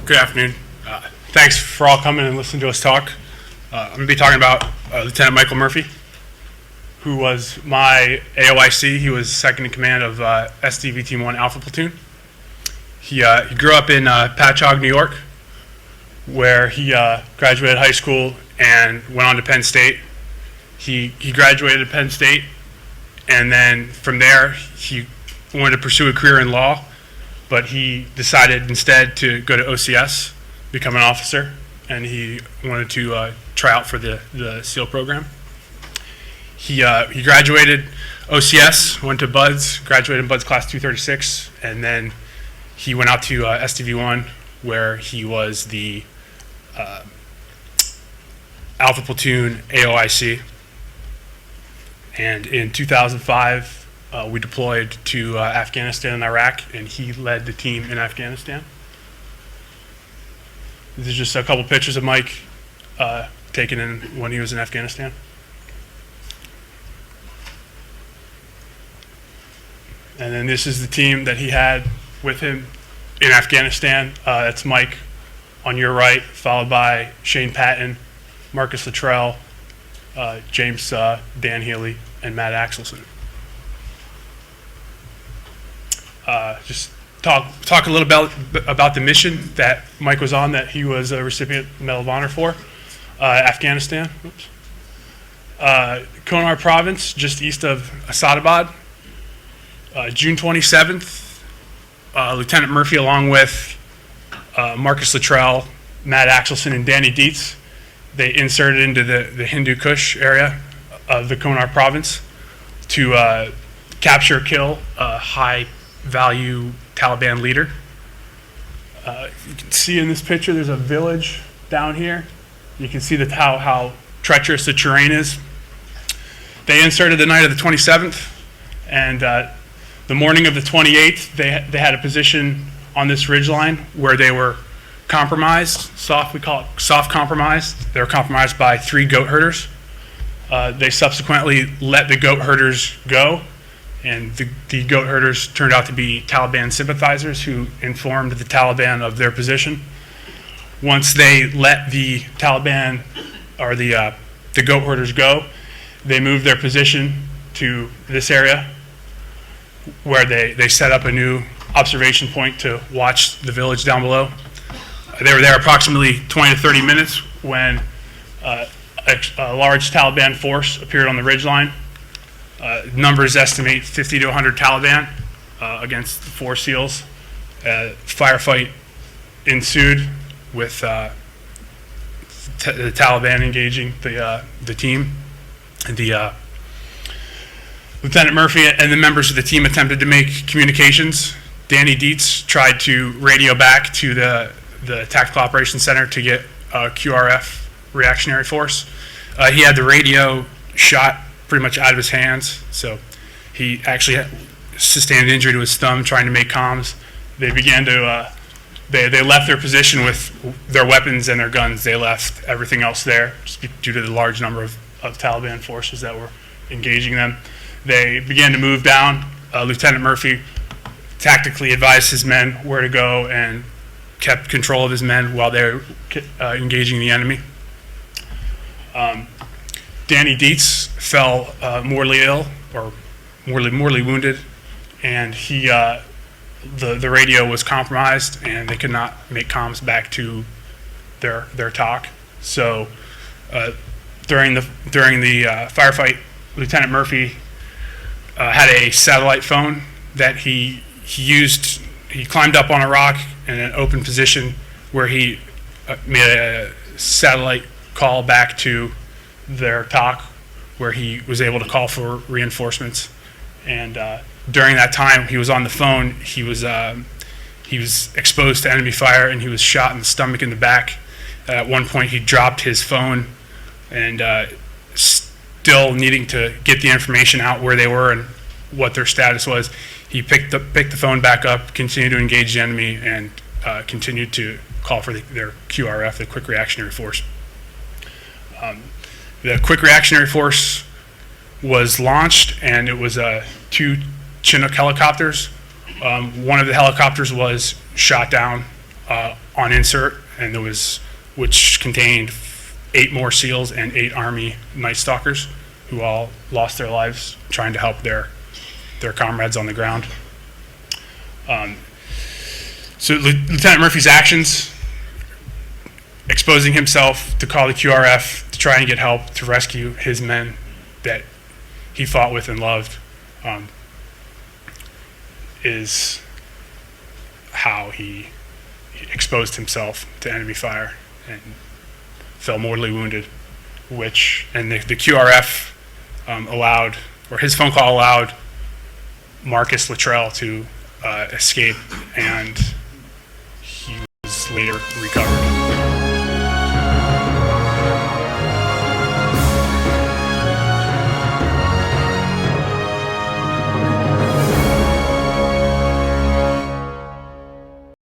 Good afternoon. Thanks for all coming and listening to us talk. I'm going to be talking about Lieutenant Michael Murphy, who was my AOIC. He was second in command of SDV Team 1 Alpha Platoon. He grew up in Patchogue, New York, where he graduated high school and went on to Penn State. He graduated at Penn State, and then from there he wanted to pursue a career in law, but he decided instead to go to OCS, become an officer, and he wanted to try out for the SEAL program. He graduated OCS, went to BUDS, graduated in BUDS Class 236, and then he went out to SDV-1, where he was the Alpha Platoon AOIC. And in 2005, we deployed to Afghanistan and Iraq, and he led the team in Afghanistan. This is just a couple pictures of Mike taken in when he was in Afghanistan. And then this is the team that he had with him in Afghanistan. That's Mike on your right, followed by Shane Patton, Marcus Luttrell, James Dan Healy, and Matt Axelson. Just talk a little about the mission that Mike was on, that he was a recipient Medal of Honor for, Afghanistan. Kunar Province, just east of Asadabad. June 27th, Lieutenant Murphy, along with Marcus Luttrell, Matt Axelson, and Danny Dietz, they inserted into the Hindu Kush area of the Kunar Province to capture, kill a high-value Taliban leader. You can see in this picture there's a village down here. You can see how treacherous the terrain is. They inserted the night of the 27th, and the morning of the 28th, they had a position on this ridgeline where they were compromised. We call it soft compromised. They were compromised by 3 goat herders. They subsequently let the goat herders go, and the goat herders turned out to be Taliban sympathizers who informed the Taliban of their position. Once they let the Taliban, or the goat herders go, they moved their position to this area, where they set up a new observation point to watch the village down below. They were there approximately 20 to 30 minutes when a large Taliban force appeared on the ridgeline. Numbers estimate 50 to 100 Taliban against 4 SEALs. Firefight ensued with the Taliban engaging the team. Lieutenant Murphy and the members of the team attempted to make communications. Danny Dietz tried to radio back to the Tactical Operations Center to get a QRF reactionary force. He had the radio shot pretty much out of his hands, so he actually sustained an injury to his thumb trying to make comms. They began to, they left their position with their weapons and their guns. They left everything else there just due to the large number of Taliban forces that were engaging them. They began to move down. Lieutenant Murphy tactically advised his men where to go and kept control of his men while they were engaging the enemy. Danny Dietz fell mortally ill, or mortally wounded, and the radio was compromised, and they could not make comms back to their TOC. So during the firefight, Lieutenant Murphy had a satellite phone that he used. He climbed up on a rock in an open position where he made a satellite call back to their TOC, where he was able to call for reinforcements. And during that time he was on the phone, he was exposed to enemy fire, and he was shot in the stomach and the back. At one point he dropped his phone, and still needing to get the information out where they were and what their status was, he picked the phone back up, continued to engage the enemy, and continued to call for their QRF, the Quick Reactionary Force. The Quick Reactionary Force was launched, and it was 2 Chinook helicopters. One of the helicopters was shot down on insert, and which contained 8 more SEALs and 8 Army Night Stalkers who all lost their lives trying to help their comrades on the ground. So Lieutenant Murphy's actions, exposing himself to call the QRF to try and get help to rescue his men that he fought with and loved, is how he exposed himself to enemy fire and fell mortally wounded, and the QRF allowed, or his phone call allowed Marcus Luttrell to escape, and he was later recovered.